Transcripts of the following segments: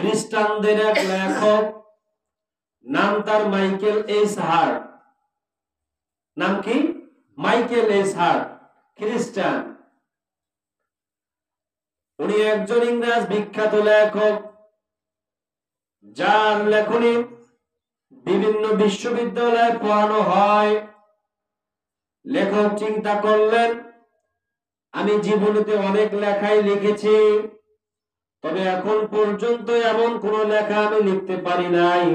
খ্রিস্টানদের এক লেখক, নাম তার মাইকেল এইচ হার্ট। নাম কি? মাইকেল এইচ হার্ট, খ্রিস্টান। উনি একজন ইংরেজ বিখ্যাত লেখক, যার লেখনী বিভিন্ন বিশ্ববিদ্যালয়ে পড়ানো হয়। লেখক চিন্তা করলেন, আমি জীবনেতে অনেক লেখাই লিখেছি, তবে এখন পর্যন্ত এমন কোন লেখা আমি লিখতে পারি নাই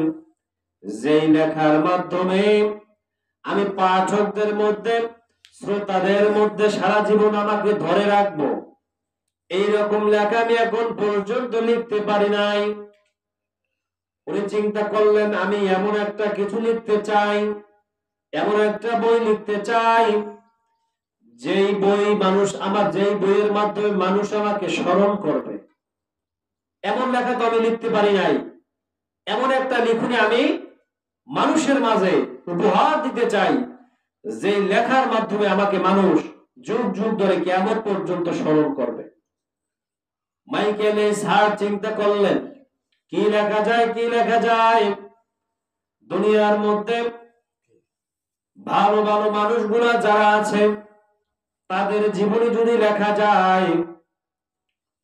যেই লেখার মাধ্যমে আমি পাঠকদের মধ্যে, শ্রোতাদের মধ্যে সারা জীবন আমাকে ধরে রাখবো। এইরকম লেখা আমি এখন পর্যন্ত লিখতে পারি নাই। উনি চিন্তা করলেন, আমি এমন একটা কিছু লিখতে চাই, এমন একটা বই লিখতে চাই যেই বইয়ের মাধ্যমে মানুষ আমাকে স্মরণ করবে। এমন লেখা তো আমি লিখতে পারি নাই, এমন একটা লিখনি আমি মানুষের মাঝে উপহার দিতে চাই যে লেখার মাধ্যমে আমাকে মানুষ যুগ যুগ ধরে কিয়ামত পর্যন্ত স্মরণ করবে। মাইকেল এইচ হার্ট চিন্তা করলেন, কি লেখা যায়, কি লেখা যায়। দুনিয়ার মধ্যে ভালো ভালো মানুষগুলা যারা আছে, তাদের জীবনী যদি লেখা যায়,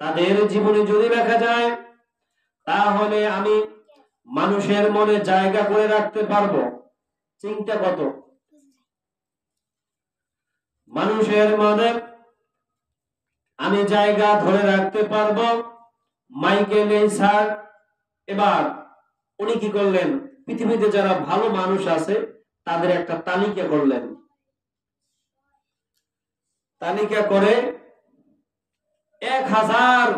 তাদের জীবনী যদি লেখা যায়, তাহলে আমি মানুষের মনে জায়গা করে রাখতে পারবো। চিন্তা কত! মানুষের মনে আমি জায়গা ধরে রাখতে পারবো। মাইকেল এইচ হার্ট এবার উনি কি করলেন, পৃথিবীতে যারা ভালো মানুষ আছে তাদের একটা তালিকা করলেন। তালিকা করে 1000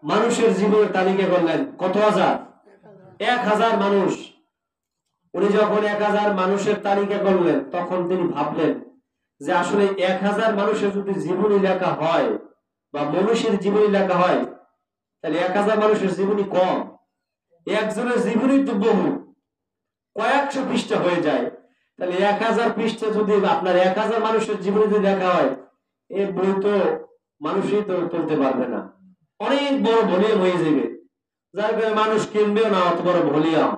মানুষের জীবনের তালিকা করলেন। কত হাজার? 1000 মানুষ। উনি যখন 1000 মানুষের তালিকা করলেন, তখন তিনি ভাবলেন যে আসলে 1000 মানুষের যদি জীবনী লেখা হয় বা মনুষ্যের জীবনী লেখা হয়, তাহলে 1000 মানুষের জীবনী কম, একজনের জীবনী তো বহু, কয়েকশো পৃষ্ঠা হয়ে যায়। তাহলে 1000 পৃষ্ঠা যদি আপনার 1000 মানুষের জীবনী যদি লেখা হয়, এই বই তো মানুষই তো তুলতে পারবে না, অনেক বড় ভলিউম হয়ে যাবে, যার কারণে মানুষ কিনবেও না অত বড় ভলিউম।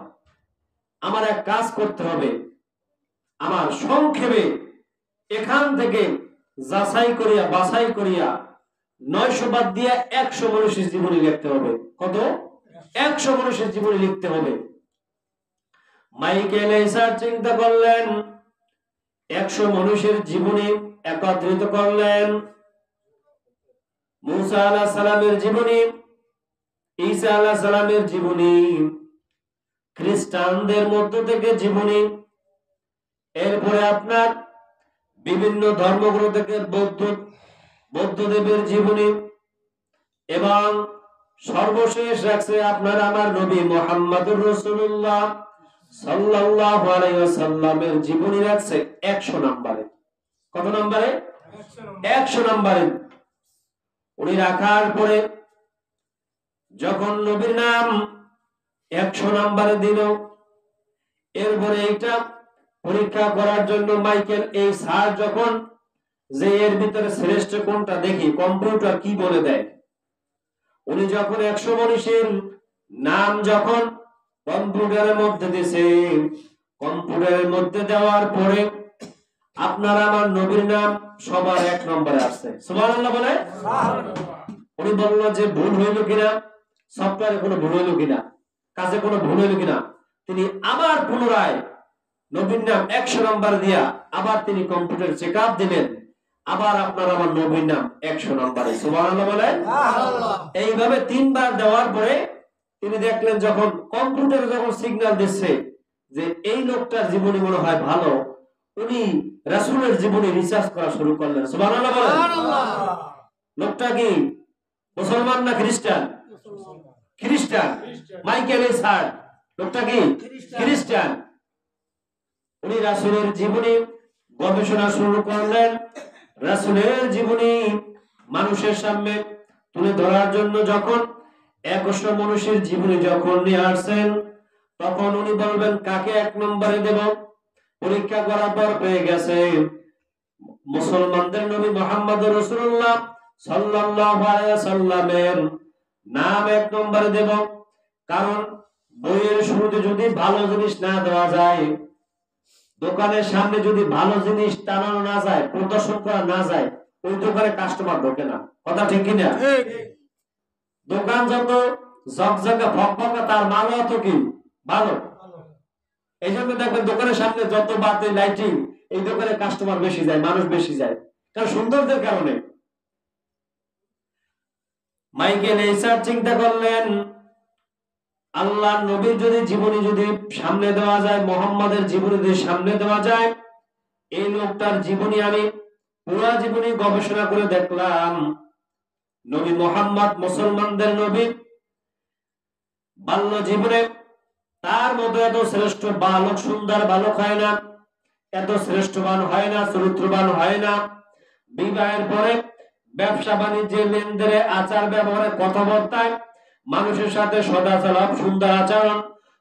আমার এক কাজ করতে হবে, আমার সংক্ষেপে এখান থেকে যাচাই করিয়া বাছাই করিয়া 900 বাদ দিয়ে 100 মানুষের জীবনী লিখতে হবে। কত? 100 মানুষের জীবনী লিখতে হবে। মাইকেল এইচ হার্ট চিন্তা করলেন, 100 মানুষের জীবনী একত্রিত করলেন। মুসা আলাইহিস সালামের জীবনী, ঈসা আলাইহিস সালামের জীবনী, খ্রিস্টানদের মধ্য থেকে জীবনী, এরপরে আপনার বিভিন্ন ধর্মগ্রন্থ থেকে বৌদ্ধদেবের জীবনী, এবং সর্বশেষ রাখছে আপনার আমার নবী মুহাম্মদুর রাসূলুল্লাহ সাল্লাল্লাহু আলাইহি ওয়াসাল্লামের জীবনী রাখছে 100 নম্বরে। কত নম্বরে? 100 নম্বরে। উনি রাখার পরে যখন নবীর নাম 100 নম্বরে দিল, এরপরে এটা পরীক্ষা করার জন্য মাইকেল এইচ হার্ট যখন যে এর ভিতরে শ্রেষ্ঠ কোনটা দেখি কম্পিউটার কি বলে দেয়, উনি যখন 100 মানুষের নাম যখন কম্পিউটারের মধ্যে দিয়েছে, কম্পিউটারের মধ্যে দেওয়ার পরে আপনার আমার নবীর নাম সবার 1 নম্বরে আসছে। সুবহানাল্লাহ বলে। উনি বলল যে ভুল হইল কিনা, সফটওয়্যারে কোনো ভুল হইল কিনা, কাজে কোনো ভুল হইল কিনা। তিনি আবার পুনরায় নবীর নাম 100 নম্বর দিয়া আবার তিনি কম্পিউটার চেকআপ দিলেন, আবার আপনার আমার নবীর নাম 100 নম্বরে। সুবহানাল্লাহ বলে। এইভাবে 3 বার দেওয়ার পরে তিনি দেখলেন যখন কম্পিউটার যখন সিগন্যাল দিচ্ছে যে এই লোকটার জীবনী মনে হয় ভালো, উনি রাসূলের জীবনী রিসার্চ করা শুরু করলেন। সুবহানাল্লাহ বলে। লোকটা কি মুসলমান না খ্রিস্টান? খ্রিস্টান। মাইকেল এইচ হার্ট লোকটা কি খ্রিস্টান। উনি রাসূলের জীবনী গবেষণা শুরু করলেন। রাসূলের জীবনী মানুষের সামনে তুলে ধরার জন্য যখন 100 মানুষের জীবনী যখন নিয়ে আসছেন, তখন উনি বলবেন কাকে 1 নম্বরে দেব। পরীক্ষা করার পর পেয়ে গেছে মুসলমানদের নবী মুহাম্মদুর রাসূলুল্লাহ সাল্লাল্লাহু আলাইহি ওয়াসাল্লামের নাম 1 নম্বরে দেব। কারণ বইয়ের শুরুতে যদি ভালো জিনিস না দেওয়া যায়, দোকানের সামনে যদি ভালো জিনিস টানানো না যায়, প্রদর্শন করা না যায়, ওই দোকানে কাস্টমার ঢোকে না। কথা ঠিক কিনা? দোকান যত ঝকঝকে ফকফকা, তার মালও অত কি ভালো। এই জন্য দেখবেন দোকানের সামনে যত বাতি লাইটিং, এই দোকানে কাস্টমার বেশি যায়, মানুষ বেশি যায়, কারণ সৌন্দর্যের কারণে। মাইকেল এইসার চিন্তা করলেন, আল্লাহ নবীর যদি জীবনী যদি সামনে দেওয়া যায়, মোহাম্মদের জীবনী যদি সামনে দেওয়া যায়, এই লোকটার জীবনী আমি পুরো জীবনী গবেষণা করে দেখলাম, নবী মোহাম্মদ মুসলমানদের নবী, বাল্য জীবনে তার মতো এত শ্রেষ্ঠ বালক, সুন্দর বালক হয় না, এত শ্রেষ্ঠবান হয় না, চরিত্রবান হয় না। বিবাহের পরে ব্যবসা বাণিজ্যে, লেনদেনে, আচার ব্যবহারে, কথাবার্তায়, মানুষের সাথে সদাচরণ, সুন্দর আচরণ,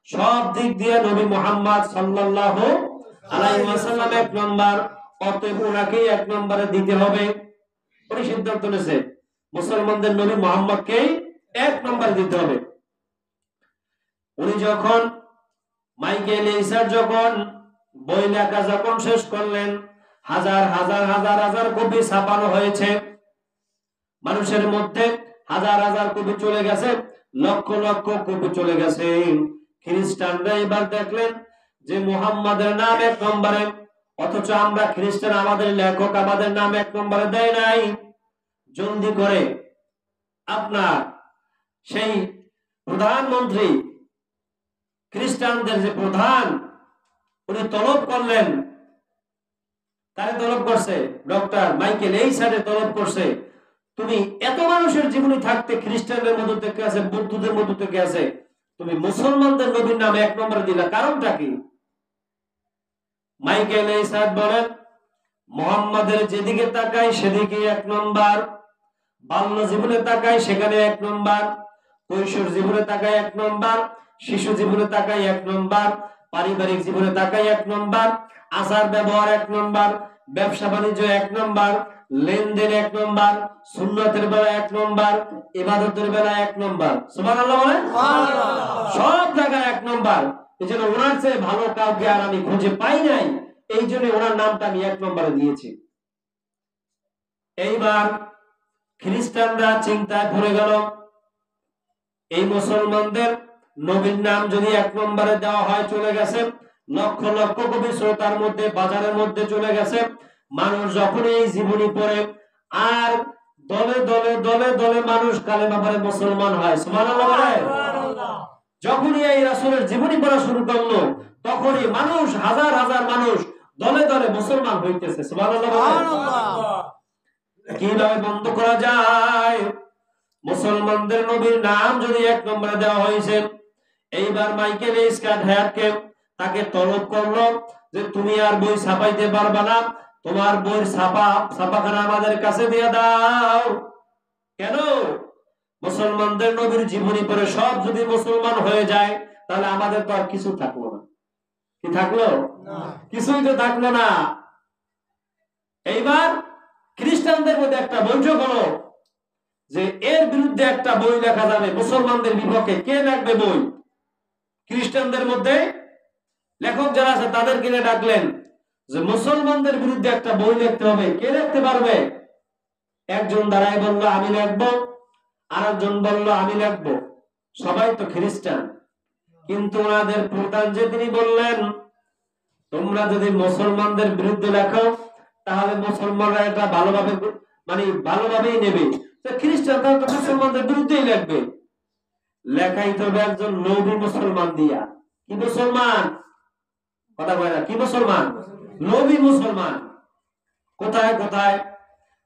সব দিক দিয়ে নবী মুহাম্মদ সাল্লাল্লাহু আলাইহি ওয়াসাল্লাম এক নম্বর। অতএব ওনাকেই এক নম্বরে দিতে হবে। উনি সিদ্ধান্ত নিয়েছে মুসলমানদের নবী মুহাম্মদকে এক নম্বরে দিতে হবে। উনি যখন মাইকেল এইসার যখন বই লেখা যখন শেষ করলেন, হাজার হাজার হাজার হাজার কপি ছাপানো হয়েছে মানুষের মধ্যে, হাজার হাজার কপি চলে গেছে, লক্ষ লক্ষ কপি চলে গেছে। খ্রিস্টানরা এবার দেখলেন যে মুহাম্মাদের নাম এক নম্বরে, অথচ আমরা খ্রিস্টান, আমাদের লেখক আমাদের নাম এক নম্বরে দেয় নাই। জলদি করে আপনার সেই প্রধানমন্ত্রী, খ্রিস্টানদের যে প্রধান, উনি তলব করলেন, তারে তলব করছে, ডক্টর মাইকেল এইসারে তলব করছে, তুমি এত মানুষের জীবনী থাকতে খ্রিস্টানদের মধ্য থেকে আছে, বৌদ্ধদের মধ্য থেকে আছে, তুমি মুসলমানদের নবীর নামে এক নম্বরে দিলা, কারণটা কি? মাইকেল এইসার বলেন, মুহাম্মাদের যেদিকে তাকাই সেদিকে এক নম্বর, বাল্য জীবনে তাকাই সেখানে এক নম্বর, কৈশোর জীবনে তাকাই এক নম্বর, শিশু জীবনে তাকাই এক নম্বর, পারিবারিক জীবনে তাকাই এক নম্বর, আচার ব্যবহার এক নম্বর, ব্যবসা বাণিজ্য এক নম্বর, লেনদেন এক নম্বর, সুন্নতের বেলা এক নম্বর, ইবাদতের বেলা এক নম্বর। সুবহানাল্লাহ বলেন, সব জায়গায় এক নম্বর। এই জন্য ওনার চেয়ে ভালো কাউকে আর আমি খুঁজে পাই নাই, এই জন্য ওনার নামটা আমি এক নম্বরে দিয়েছি। এইবার খ্রিস্টানরা চিন্তায় পড়ে গেল, এই মুসলমানদের নবীর নাম যদি এক নম্বরে দেওয়া হয়, চলে গেছে লক্ষ লক্ষ কবি শ্রোতার মধ্যে, বাজারের মধ্যে চলে গেছে। মানুষ যখন এই জীবনী পড়ে, আর দলে দলে দলে দলে মানুষ কালেমা পড়ে মুসলমান হয়। সুবহানাল্লাহ বলে, যখনই এই রাসূলের জীবনী পড়া শুরু করলো, তখনই মানুষ, হাজার হাজার মানুষ দলে দলে মুসলমান হইতেছে। সুবহানাল্লাহ বলে, কিভাবে বন্ধ করা যায়? মুসলমানদের নবীর নাম যদি এক নম্বরে দেওয়া হয়েছে, এইবার মাইকেল এইসার হ্যাটকে তাকে তলব করলো যে তুমি আর বই ছাপাইতে পারবা না, তোমার বই ছাপাখানা আমাদের কাছে দিয়ে দাও। কেন? মুসলমানদের নবীর জীবনী পড়ে সব যদি মুসলমান হয়ে যায়, তাহলে আমাদের তো আর কিছু থাকলো না। কি থাকলো? কিছুই তো থাকলো না। এইবার খ্রিস্টানদের মধ্যে একটা বৈঠক হলো যে এর বিরুদ্ধে একটা বই লেখা যাবে, মুসলমানদের বিপক্ষে। কে লিখবে বই? খ্রিস্টানদের মধ্যে লেখক যারা আছে তাদের কিনে ডাকলেন যে মুসলমানদের বিরুদ্ধে একটা বই লিখতে হবে। কে লিখতে পারবে? একজন দাঁড়ায় বলল আমি লিখবো, আরেকজন বলল আমি লিখবো। সবাই তো খ্রিস্টান, কিন্তু ওনাদের প্রধান যে তিনি বললেন, তোমরা যদি মুসলমানদের বিরুদ্ধে লেখো, তাহলে মুসলমানরা এটা ভালোভাবে, মানে ভালোভাবেই নেবে। খ্রিস্টান তো মুসলমানদের বিরুদ্ধেই লিখবে। লেখাই তো একজন নবী মুসলমান দিয়া। কি মুসলমান? কথা বলে না, কি মুসলমান? নবী মুসলমান। কোথায় কোথায়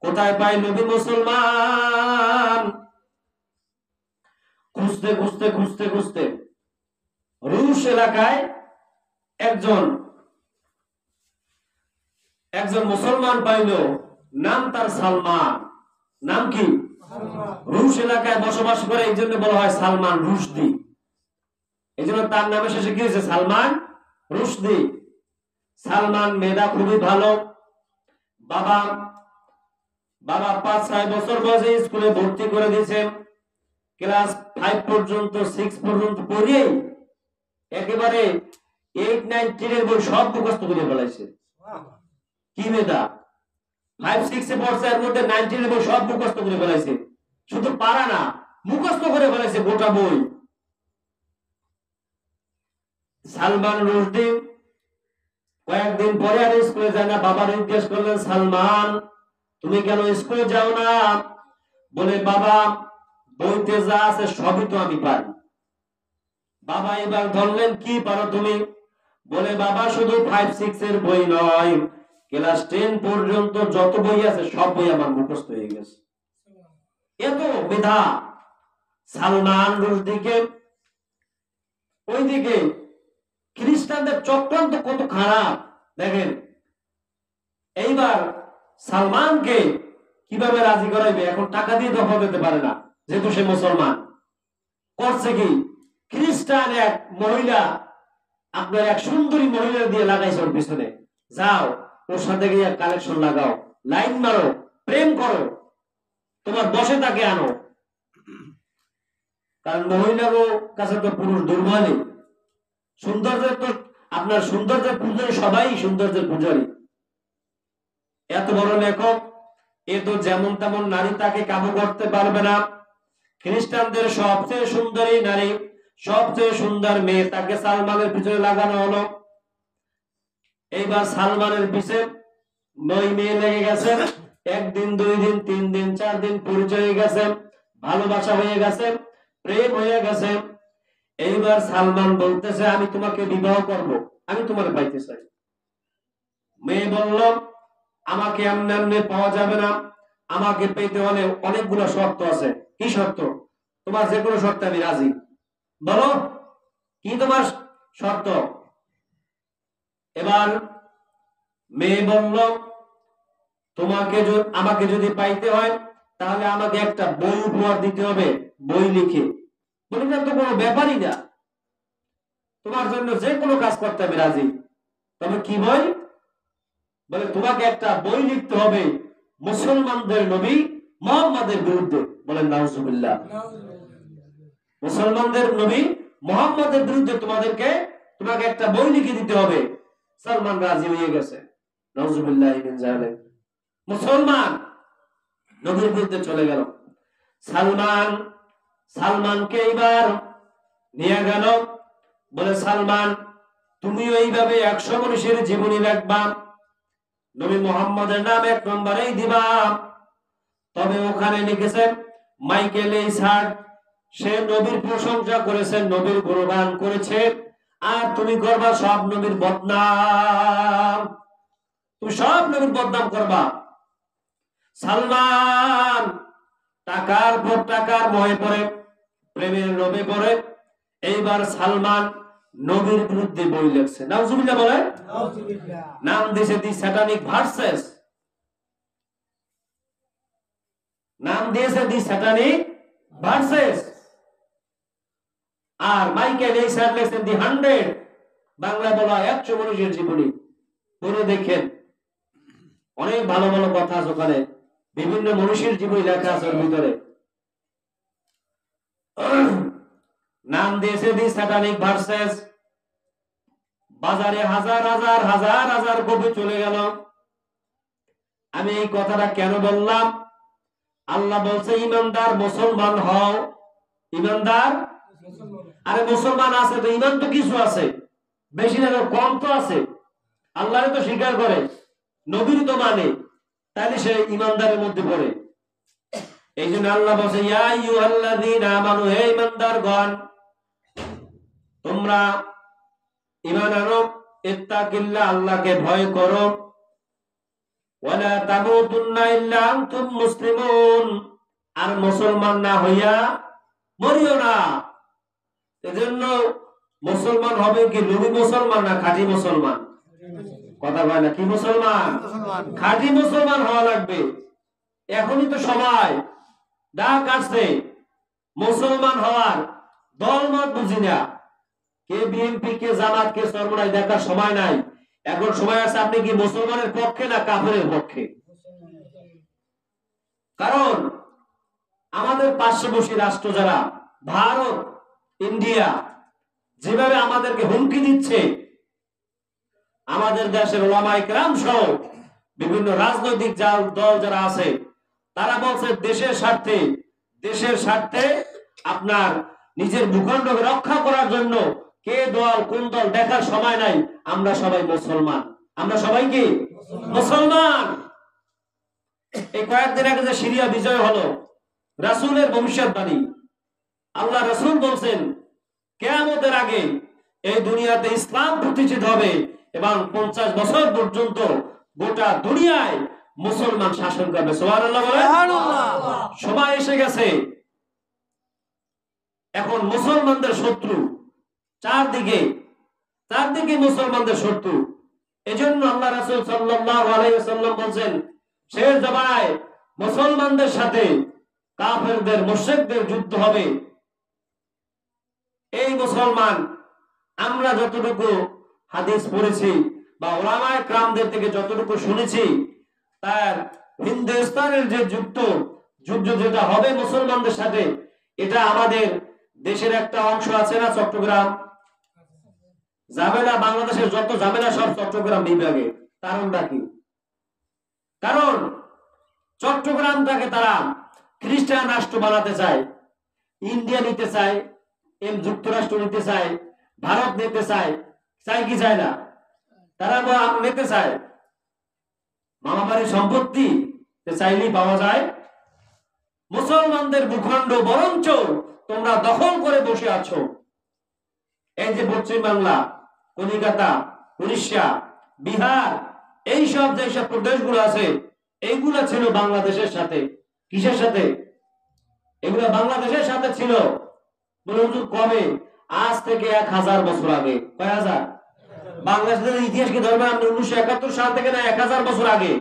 কোথায় পাই নবী মুসলমান? খুঁজতে খুঁজতে খুঁজতে খুঁজতে রুশ এলাকায় একজন মুসলমান পাইল, নাম তার সালমান। নাম কি? রুশ এলাকায় বসবাস করে, এই জন্য বলা হয় সালমান রুশদি। এই জন্য তার নামে শেষে কি হয়েছে? সালমান রুশদি। সালমান মেধা খুবই ভালো। বাবা 5-6 বছর বয়সে স্কুলে ভর্তি করে দিয়েছে। ক্লাস 5 পর্যন্ত 6 পর্যন্ত পড়িয়েই একেবারে 8 9 10 এর বই সব মুখস্থ করে ফেলাইছে। কি মেধা! 5 6 এ পড়ছে, এর মধ্যে 9 10 এর বই সব মুখস্থ করে ফেলাইছে। শুধু পারা না, মুখস্থ করে ফেলাইছে গোটা বই। সালমান রুশদি কয়েকদিন পরে আর স্কুলে যায় না। বাবার জিজ্ঞেস করলেন, সালমান তুমি কেন স্কুলে যাও না? বলে, বাবা বইতে যা আছে সবই তো আমি পারি। বাবা এবার ধরলেন, কি পারো তুমি? বলে, বাবা শুধু 5 6 এর বই নয়, ক্লাস 10 পর্যন্ত যত বই আছে সব বই আমার মুখস্থ হয়ে গেছে। এত মেধা সালমান রুশদিকে। ওইদিকে খ্রিস্টানদের চক্রান্ত কত খারাপ দেখেন। এইবার সালমানকে কিভাবে রাজি করাইবে? এখন টাকা দিয়ে দফা দিতে পারে না, যেহেতু সে মুসলমান। করছে কি, খ্রিস্টান এক মহিলা, আপনার এক সুন্দরী মহিলা দিয়ে লাগাইছে ওর পিছনে, যাও ওর সাথে গিয়ে কালেকশন লাগাও, লাইন মারো, প্রেম করো, তোমার বসে তাকে আনো। কারণ মহিলারও কাছে তো পুরুষ দুর্বলই। সৌন্দর্যের তো আপনার সৌন্দর্যের পূজারী, সবাই সৌন্দর্যের পূজারী। এত বড় লেখক, এ তো যেমন তেমন নারী তাকে কাবু করতে পারবে না। খ্রিস্টানদের সবচেয়ে সুন্দরী নারী, সবচেয়ে সুন্দর মেয়ে, তাকে সালমানের পিছনে লাগানো হলো। এইবার সালমানের পিছে ওই মেয়ে লেগে গেছে। একদিন, 2 দিন, 3 দিন, 4 দিন পরিচয় হয়ে গেছে, ভালোবাসা হয়ে গেছে, প্রেম হয়ে গেছে। এইবার সালমান বলতেছে, আমি তোমাকে বিবাহ করব, আমি তোমার পাইতে চাই। মেয়ে বলল, আমাকে এমনি এমনি পাওয়া যাবে না, আমাকে পেতে হলে অনেকগুলো শর্ত আছে। কি শর্ত? তোমার যে কোনো শর্তে আমি রাজি। বলো কি তোমার শর্ত? এবার মেয়ে বলল, তোমাকে আমাকে যদি পাইতে হয় তাহলে আমাকে একটা বই উপহার দিতে হবে, বই লিখে। বললাম, তো কোনো ব্যাপারই না, তোমার জন্য যে কোনো কাজ করতে আমি রাজি। তবে কি বই? বলে, তোমাকে একটা বই লিখতে হবে মুসলমানদের নবী মুহাম্মাদের বিরুদ্ধে। বলেন নাউজুবিল্লাহ। মুসলমানদের নবী মুহাম্মাদের বিরুদ্ধে তোমাকে একটা বই লিখে দিতে হবে। সালমান রাজি হয়ে গেছে। নাউজুবিল্লাহ মিন যালিক। মুসলমান নবীর বিরুদ্ধে চলে গেল। সালমানকে এবার নিয়ে গেল। বলে, সালমান তুমিও এইভাবে 100 মানুষের জীবনী লিখবা, নবী মুহাম্মাদের নাম 1 নম্বরেই দিবা। তবে ওখানে লিখেছেন মাইকেল এইসার্ট, সে নবীর প্রশংসা করেছে, নবীর গুণগান করেছে, আর তুমি করবা সব নবীর বদনাম। তুমি সব নবীর বদনাম করবা। সালমান টাকার পর টাকার মোহে পড়ে, প্রেমের লোভে পড়ে, এইবার সালমান নবীর বিরুদ্ধে বই লিখছে। নাউজুবিল্লাহ বলে। নাম দিয়েছে দি স্যাটানিক ভার্সেস। নাম দিয়েছে দি স্যাটানিক ভার্সেস। আর মাইকেল এইসার লিখছেন দি 100, বাংলা বলা 100 মানুষের জীবনী। পড়ে দেখেন, অনেক ভালো ভালো কথা আছে ওখানে, বিভিন্ন মানুষের জীবনী লেখা আছে ওর ভিতরে। নাম দিয়েছে দি স্যাটানিক ভার্সেস। বাজারে হাজার হাজার হাজার হাজার কপি চলে গেল। আমি এই কথাটা কেন বললাম? আল্লাহ বলছে, ইমানদার মুসলমান হও। ইমানদার, আরে মুসলমান আছে তো, ইমান তো কিছু আছে, বেশি না কম তো আছে। আল্লাহরে তো স্বীকার করে, নবীর তো মানে, তাহলে সে ইমানদারের মধ্যে পড়ে। এই জন্য আল্লাহ বলছে, ইয়া আইয়ুহাল্লাযীনা আমানু, হে ইমানদারগণ, তোমরা ঈমান আনো, ইত্তাকিল্লাহ, আল্লাহকে ভয় করো, ওয়ালা তামুতুন্না ইল্লা আনতুম মুসলিমুন, আর মুসলমান না হইয়া মরিও না। এজন্য মুসলমান হবে কি, নবী মুসলমান না খাঁটি মুসলমান? কথা বলে না, কি মুসলমান? খাঁটি মুসলমান হওয়া লাগবে। এখনই তো সময়, ডাক আসছে মুসলমান হওয়ার। দলমত বুঝি না, কে বিএনপি, কে জামাত, কে সরমরাই দেখার সময় নাই। এখন সময় আছে, আপনি কি মুসলমানের পক্ষে না কাফেরের পক্ষে? কারণ আমাদের পার্শ্ববর্তী রাষ্ট্র যারা ভারত, ইন্ডিয়া যেভাবে আমাদেরকে হুমকি দিচ্ছে, আমাদের দেশের ওলামায়ে কেরাম সহ বিভিন্ন রাজনৈতিক দল যারা আছে তারা বলছে দেশের স্বার্থে আপনার নিজের ভূখণ্ডকে রক্ষা করার জন্য কে দল কোন দল দেখার সময় নাই, আমরা সবাই মুসলমান, আমরা সবাই কি মুসলমান। এই কয়েকদিন আগে যে সিরিয়া বিজয় হলো, রাসূলের ভবিষ্যৎবাণী, আল্লাহ রাসূল বলছেন কিয়ামতের আগে এই দুনিয়াতে ইসলাম প্রতিষ্ঠিত হবে এবং 50 বছর পর্যন্ত গোটা দুনিয়ায় মুসলমান শাসন করবে। সুবহানাল্লাহ বলেন। সময় এসে গেছে, এখন মুসলমানদের শত্রু চারদিকে মুসলমানদের শত্রু। এজন্য আল্লাহ রাসূল সাল্লাল্লাহু আলাইহি ওয়াসাল্লাম বলেন শেষ জামানায় মুসলমানদের সাথে কাফেরদের মুশরিকদের যুদ্ধ হবে। এই মুসলমান আমরা যতটুকু হাদিস পড়েছি বা উলামায়ে কেরামদের থেকে যতটুকু শুনেছি, তার হিন্দুস্তানের যে যুদ্ধ যেটা হবে মুসলমানদের সাথে, এটা আমাদের দেশের একটা অংশ আছে না চট্টগ্রাম, ঝামেলা বাংলাদেশের যত ঝামেলা সব চট্টগ্রাম বিভাগে। কারণটা কি? কারণ চট্টগ্রামটাকে তারা খ্রিস্টান রাষ্ট্র বানাতে চায়, ইন্ডিয়া নিতে চায়, যুক্তরাষ্ট্র নিতে চায়, ভারত নিতে চায়, চাই কি চায় না? তারা নিতে চায় মামাবাড়ির সম্পত্তি চাইলেই পাওয়া যায়। মুসলমানদের ভূখণ্ড বরঞ্চ তোমরা দখল করে বসে আছো। এই যে পশ্চিম বাংলা, কলিকাতা, উড়িষ্যা, বিহার, এইসব যেসব প্রদেশগুলো আছে, এইগুলা ছিল বাংলাদেশের সাথে। কিসের সাথে? এগুলা বাংলাদেশের সাথে ছিল। বলে হুজুর কবে? আজ থেকে 1000 বছর আগে। কয় হাজার? বাংলাদেশের ইতিহাস কি ধরবেন আপনি 1971 সাল থেকে না 1000 বছর আগে?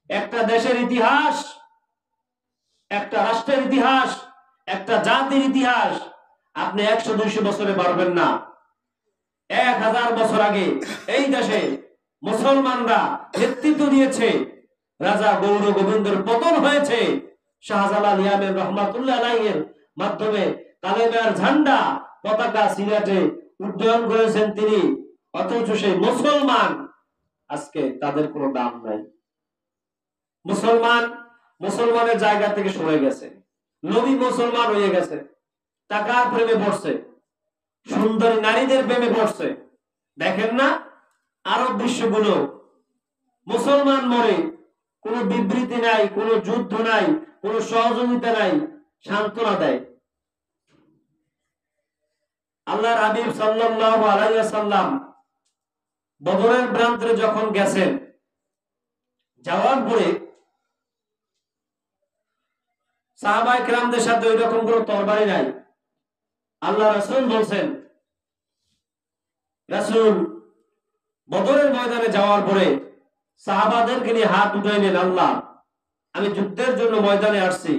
একটা দেশের ইতিহাস, একটা রাষ্ট্রের ইতিহাস, একটা জাতির ইতিহাস আপনি 100-200 বছরে পারবেন না। 1000 বছর আগে এই দেশে মুসলমানরা নেতৃত্ব দিয়েছে। রাজা গৌর গোবিন্দর পতন হয়েছে শাহজালাল ইয়ামেন রহমাতুল্লাহ আলাইহির মাধ্যমে। কালেমার ঝান্ডা পতাকা সিলেটে উড্ডয়ন করেছেন তিনি। অথচ সেই আজকে তাদের কোনো দাম নাই। মুসলমানের জায়গা থেকে সরে গেছে, নবী মুসলমান হয়ে গেছে, টাকার প্রেমে পড়ছে, সুন্দরী নারীদের প্রেমে পড়ছে। দেখেন না আরব বিশ্বগুলো, মুসলমান মরে কোনো বিবৃতি নাই, কোনো যুদ্ধ নাই, কোনো সহযোগিতা নাই, সান্ত্বনা দেয়। আল্লাহর হাবিব সাল্লাল্লাহু আলাইহি ওয়াসাল্লাম বদরের প্রান্তরে যখন গেছেন, যাওয়ার পরে সাহাবায়ে কেরামদের সাথে ওই রকম কোনো তরবারি নাই। আল্লাহ রাসূল বলছেন, রাসূল বদরের ময়দানে যাওয়ার পরে সাহাবাদেরকে নিয়ে হাত উঠাইলেন, আল্লাহ আমি যুদ্ধের জন্য ময়দানে আসছি।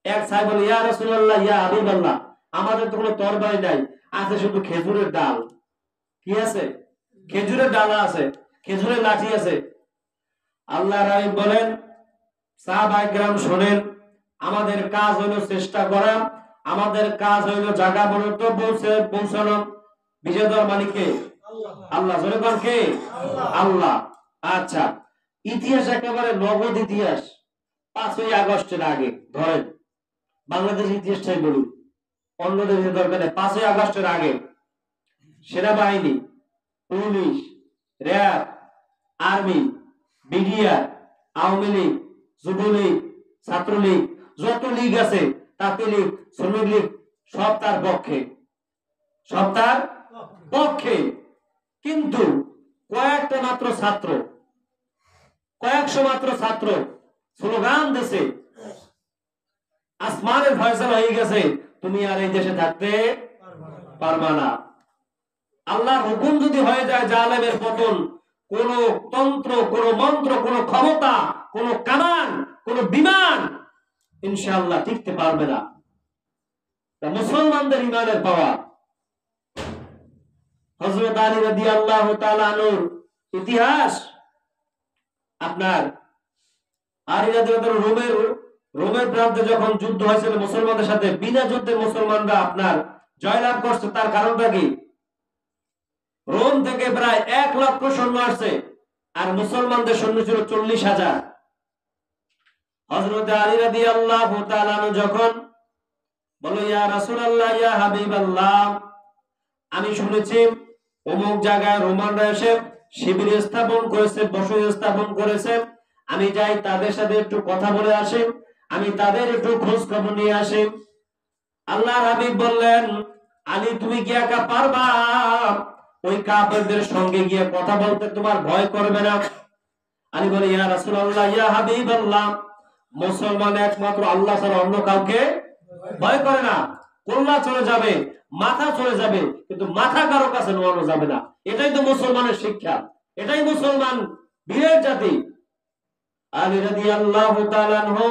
এক সাহাবী বলে, ইয়া রাসূলুল্লাহ, ইয়া হাবিবাল্লাহ, আমাদের তো কোনো তরবারি নাই, আছে শুধু খেজুরের ডাল। কি আছে? খেজুরের ডালা আছে, খেজুরের লাঠি আছে। আল্লাহর হাবিব বলেন, সাহাবায়ে কেরাম শোনেন, আমাদের কাজ হলো চেষ্টা করা, আমাদের কাজ হলো জায়গা পর্যন্ত পৌঁছানো। বিজয় দেওয়ার মালিক কে? আল্লাহ। জোরে বল কে? আল্লাহ। আচ্ছা, ইতিহাস একেবারে নগদ ইতিহাস। 5ই আগস্টের আগে ধরেন, বাংলাদেশ ইতিহাসটাই বলুন, অন্য দেশের দরকার নেই। 5ই আগস্টের আগে সেনাবাহিনী, police, RAB, army, BDR, Awami League, Jubo League, Chhatra League, যত লীগ আছে, তাঁতি লীগ, শ্রমিক লীগ, সব তার পক্ষে, সব তার পক্ষে। কিন্তু কয়েকটা মাত্র ছাত্র, কয়েকশো মাত্র ছাত্র স্লোগান দিয়েছে, আসমানের ফয়সালা হয়ে গেছে, তুমি আর এই দেশে থাকতে পারবা না। আল্লাহর হুকুম যদি হয়ে যায় জালেমের পতন, কোন তন্ত্র, কোন মন্ত্র, কোন ক্ষমতা, কোন কামান, কোন বিমান ইনশাআল্লাহ টিকতে পারবে না। মুসলমানদের ইমানের পাওয়া। হযরত আলী রাদিয়াল্লাহু তাআলা আনহুর ইতিহাস, আপনার আলী রাদিয়াল্লাহু রোমের প্রান্তে যখন যুদ্ধ হয়েছিল মুসলমানদের সাথে, বিনা যুদ্ধে মুসলমানরা আপনার জয়লাভ করছে। তার কারণটা কি? রোম থেকে প্রায় 1,00,000 সৈন্য আসছে, আর মুসলমানদের সৈন্য ছিল 40,000। হযরত আলী রাদিয়াল্লাহু তাআলা যখন বলল, ইয়া রাসূলুল্লাহ, ইয়া হাবিবাল্লাহ, আমি শুনেছি অমুক জায়গায় রোমানরা এসে শিবির স্থাপন করেছে, বসতি স্থাপন করেছে, আমি যাই তাদের সাথে একটু কথা বলে আসি, আমি তাদের একটু খোঁজ খবর নিয়ে আসি। আল্লাহর হাবিব বললেন, আলী, তুমি কি একা পারবা ওই কাফেরদের সঙ্গে গিয়ে কথা বলতে? তোমার ভয় করবে না? আলী বলে, ইয়া রাসূলুল্লাহ, ইয়া হাবিবাল্লাহ, মুসলমান একমাত্র আল্লাহ ছাড়া অন্য কাউকে ভয় করে না। কল্লা চলে যাবে, মাথা চলে যাবে, কিন্তু মাথা কারো কাছে নোয়ানো যাবে না। এটাই তো মুসলমানের শিক্ষা, এটাই মুসলমান বীরের জাতি। আলী রাদিয়াল্লাহু তাআলা আনহু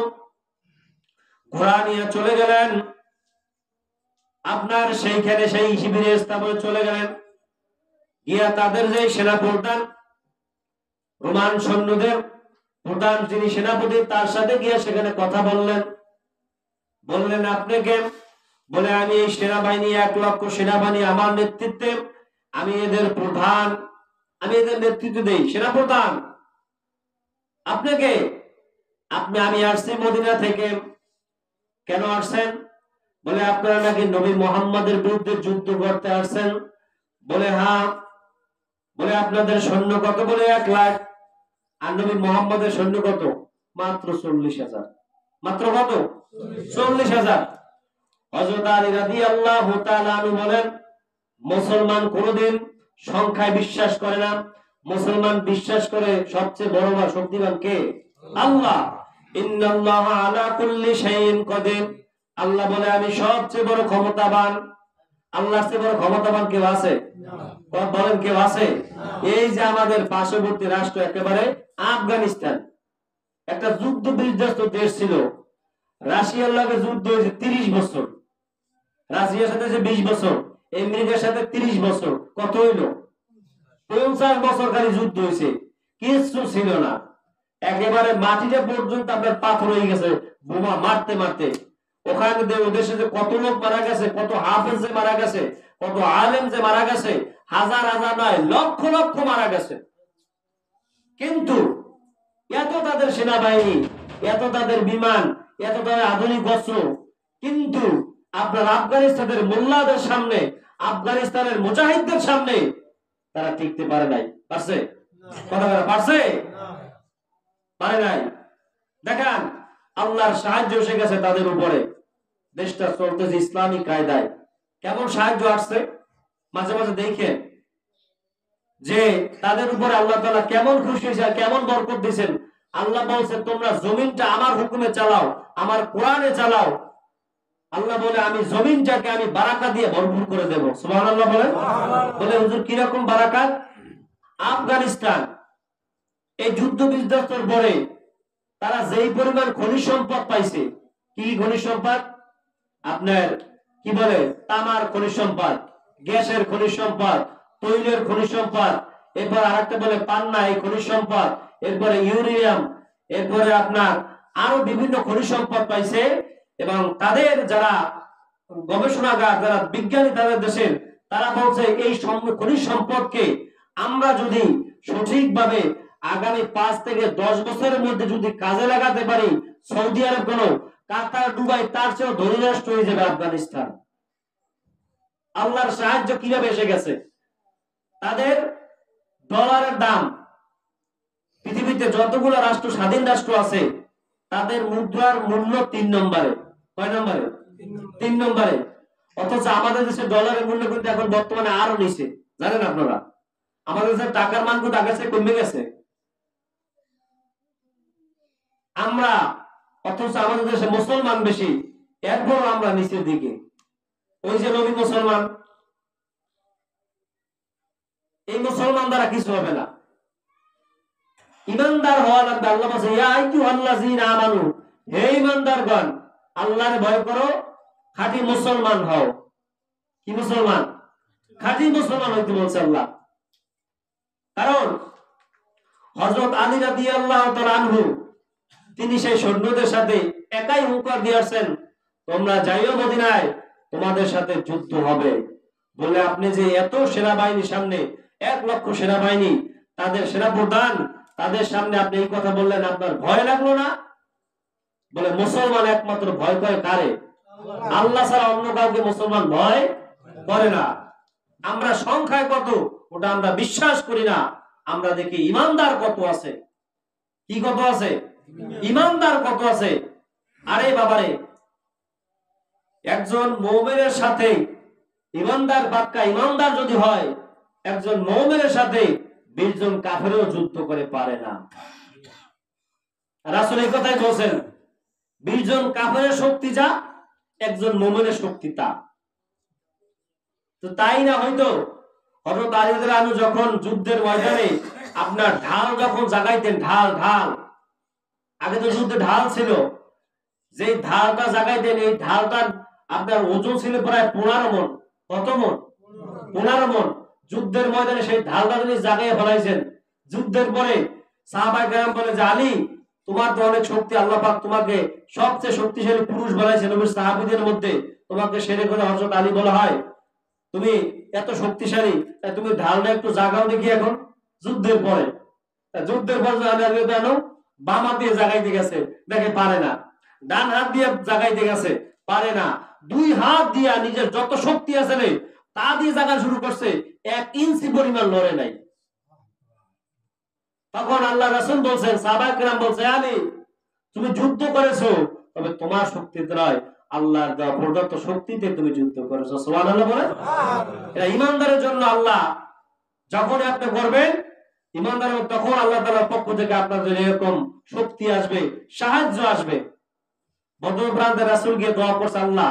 ঘোড়া নিয়ে চলে গেলেন, আপনার সেইখানে সেই শিবিরে স্থাপনে চলে গেলেন। গিয়া তাদের যে সেনাপ্রধান, রোমান সৈন্যদের প্রধান যিনি সেনাপতি, তার সাথে গিয়ে সেখানে কথা বললেন। বললেন, আপনি কে? বলে, আমি এই সেনাবাহিনী 1,00,000 সেনাবাহিনী আমার নেতৃত্বে, আমি এদের প্রধান, আমি এদের নেতৃত্ব দেই, সেনাপ্রধান। আপনি কে? আমি আসছি মদিনা থেকে। কেন আসছেন? বলে, আপনারা নাকি নবী মুহাম্মদের বিরুদ্ধে যুদ্ধ করতে আসছেন। বলে, হ্যাঁ। বলে, আপনাদের সৈন্য কত? বলে, 1,00,000। আর নবী মুহাম্মদের সৈন্য কত? মাত্র 40,000। মাত্র কত? 40,000। হযরত আলী রাদিয়াল্লাহু তাআলা আনহু বলেন, মুসলমান কোনদিন সংখ্যায় বিশ্বাস করে না, মুসলমান বিশ্বাস করে সবচেয়ে বড় বা শক্তিমান কে? আল্লাহ। ইন্নাল্লাহা আলা কুল্লি শাইইন কাদির। আল্লাহ বলে, আমি সবচেয়ে বড় ক্ষমতাবান। আল্লাহর চেয়ে বড় ক্ষমতাবান কেউ আছে? বলেন, কেউ আছে? এই যে আমাদের পার্শ্ববর্তী রাষ্ট্র একেবারে আফগানিস্তান, একটা যুদ্ধ বিধ্বস্ত দেশ ছিল। রাশিয়ার লগে যুদ্ধ হয়েছে 30 বছর, রাশিয়ার সাথে যে 20 বছর, আমেরিকার সাথে 30 বছর, কত হইল? 50 বছর খালি যুদ্ধ হয়েছে, কিছু ছিল না। একেবারে মাটিটা পর্যন্ত আপনার পাথর হয়ে গেছে বোমা মারতে মারতে। ওখানে ওদেশে যে কত লোক মারা গেছে, কত হাফেজ যে মারা গেছে, কত আলেম যে মারা গেছে, হাজার হাজার নয়, লক্ষ লক্ষ মারা গেছে। কিন্তু এত তাদের সেনাবাহিনী, এত তাদের বিমান, এত তাদের আধুনিক অস্ত্র, কিন্তু আপনার আফগানিস্তানের মোল্লাদের সামনে, আফগানিস্তানের মুজাহিদদের সামনে তারা টিকতে পারে নাই। পারছে? কথা বলা পারছে? পারে নাই। দেখেন, আল্লাহর সাহায্য এসে গেছে তাদের উপরে। দেশটা চলতেছে ইসলামিক কায়দায়। কেমন সাহায্য আসছে মাঝে মাঝে দেখেন যে তাদের উপরে আল্লাহ তাআলা কেমন খুশি হয়েছে, কেমন বরকত দিয়েছেন। আল্লাহ বলছে, তোমরা জমিনটা আমার হুকুমে চালাও, আমার কোরআনে চালাও। আল্লাহ বলে, আমি জমিনটাকে আমি বারাকা দিয়ে ভরপুর করে দেব। সুবহানাল্লাহ বলেন। বলে, হুজুর কিরকম বারাকাত? আফগানিস্তান এই যুদ্ধ বিধ্বস্তের পরে তারা যেই পরিমাণ খনিজ সম্পদ পাইছে, কি খনিজ সম্পদ? আপনার কি বলে, তামার খনিজ সম্পদ, গ্যাসের খনিজ সম্পদ, তৈলের খনিজ সম্পদ, এরপর আরেকটা বলে পান্না, এই খনিজ সম্পদ, এরপরে ইউরেনিয়াম, এরপরে আপনার আরো বিভিন্ন খনিজ সম্পদ পাইছে। এবং তাদের যারা গবেষণাগার, যারা বিজ্ঞানী তাদের দেশের, তারা বলছে এই খনিজ সম্পদকে আমরা যদি সঠিকভাবে আগামী 5 থেকে 10 বছরের মধ্যে যদি কাজে লাগাতে পারি, সৌদি আরব কেন, কাতার, দুবাই তার চেয়েও ধনী রাষ্ট্র হয়ে যাবে আফগানিস্তান। আল্লাহর সাহায্য কিভাবে এসে গেছে? তাদের ডলারের দাম, পৃথিবীতে যতগুলো রাষ্ট্র, স্বাধীন রাষ্ট্র আছে, তাদের মুদ্রার মূল্য 3 নম্বরে। কয় নম্বরে? 3 নম্বরে। অথচ আমাদের দেশে ডলারের মূল্য কিন্তু এখন বর্তমানে আরো নিচে। জানেন আপনারা, আমাদের দেশে টাকার মান কিন্তু আগের চেয়ে কমে গেছে। আমরা, অথচ আমাদের দেশে মুসলমান বেশি, এরপর আমরা নিচের দিকে। ওই যে নবী মুসলমান, এই মুসলমান দ্বারা কিছু হবে না, ইমানদার হওয়া লাগবে। আল্লাহ বলেছে, ইয়া আইয়ুহাল্লাযীনা আমানু, হে ইমানদারগণ, আল্লাহর ভয় করো, খাঁটি মুসলমান হও। কি মুসলমান? খাঁটি মুসলমান হইতে বলছে আল্লাহ। কারণ হযরত আলী রাদিয়াল্লাহু তাআলা আনহু তিনি সেই সৈন্যদের সাথে একাই হুঙ্কার দিয়ে আসছেন, তোমরা যাইও মদিনায়, তোমাদের সাথে যুদ্ধ হবে বলে আপনি যে এত সেনাবাহিনীর সামনে 1,00,000 সেনাবাহিনী, তাদের সেনাপ্রধান, তাদের সামনে আপনি এই কথা বললেন, আপনার ভয় লাগলো না? বলে মুসলমান একমাত্র ভয় করে কারে? আল্লাহ ছাড়া অন্য কাউকে মুসলমান ভয় করে না। আমরা সংখ্যায় কত ওটা আমরা বিশ্বাস করি না, আমরা দেখি ইমানদার কত আছে। কি কত আছে? ইমানদার কত আছে। আরে বাবারে, একজন মুমিনের সাথে ইমানদার পাক্কা ইমানদার যদি হয়, একজন মুমিনের সাথে 20 জন কাফেরও যুদ্ধ করে পারে না। রাসূল এই কথাই বলেন, 20 জন কাফেরের শক্তি যা, একজন মুমিনের শক্তি তা। তো তাই না হয়তো হযরত আলী রাদিয়াল্লাহু আনহু যখন যুদ্ধের ময়দানে আপনার ঢাল যখন জাগাইতেন, ঢাল আগে তো যুদ্ধে ঢাল ছিল, যে ঢালটা জাগাইতেন, এই ঢালটার আপনার ওজন ছিল প্রায় 15 মণ। কত মণ? 15 মণ। যুদ্ধের ময়দানে সেই ঢালটা তিনি জাগাইয়া ফেলাইছেন। যুদ্ধের পরে সাহাবায়ে কেরাম বলে যে আলী, তোমার তো অনেক শক্তি, আল্লাহ পাক তোমাকে সবচেয়ে শক্তিশালী পুরুষ বানাইছেন নবীর সাহাবীদের মধ্যে, তোমাকে সেরে করে হযরত আলী বলা হয়, তুমি এত শক্তিশালী, তাই তুমি ঢালটা একটু জাগাও দেখি এখন। যুদ্ধের পরে জানো বাম হাত দিয়ে জাগাইতে গেছে, দেখে পারে না। ডান হাত দিয়ে জাগাইতে গেছে, পারে না। 2 হাত দিয়ে নিজের যত শক্তি আছে তা দিয়ে জাগা শুরু করছে, 1 ইঞ্চি পরিমাণ লড়ে নাই। তখন আল্লাহ রাসূল বলছেন, সাহাবায়ে কেরাম বলছে, আলী তুমি যুদ্ধ করেছো, তবে তোমার শক্তিতে নয়, আল্লাহর দেওয়া প্রদত্ত শক্তিতে তুমি যুদ্ধ করেছো। সুবহানাল্লাহ বলেন। এটা ঈমানদারের জন্য আল্লাহ যখন আপনি করবেন, ঈমানদারের তখন আল্লাহ তাআলার পক্ষ থেকে আপনাদের এরকম শক্তি আসবে, সাহায্য আসবে। বদর প্রান্তে রাসূল গিয়ে দোয়া করছে, আল্লাহ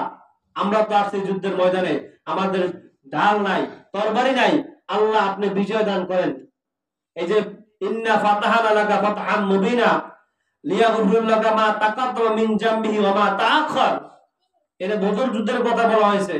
আমরা তো আসছি যুদ্ধের ময়দানে, আমাদের ঢাল নাই, তরবারি নাই, আল্লাহ আপনি বিজয় দান করেন। এই যে ইন্না ফাতাহানা লাকা ফাতহাম মুবিনা লিয়াগফির লাকা মা তাকাদ্দামা মিন জামবিহি ওয়া মা তাআখার, এটা বদর যুদ্ধের কথা বলা হয়েছে।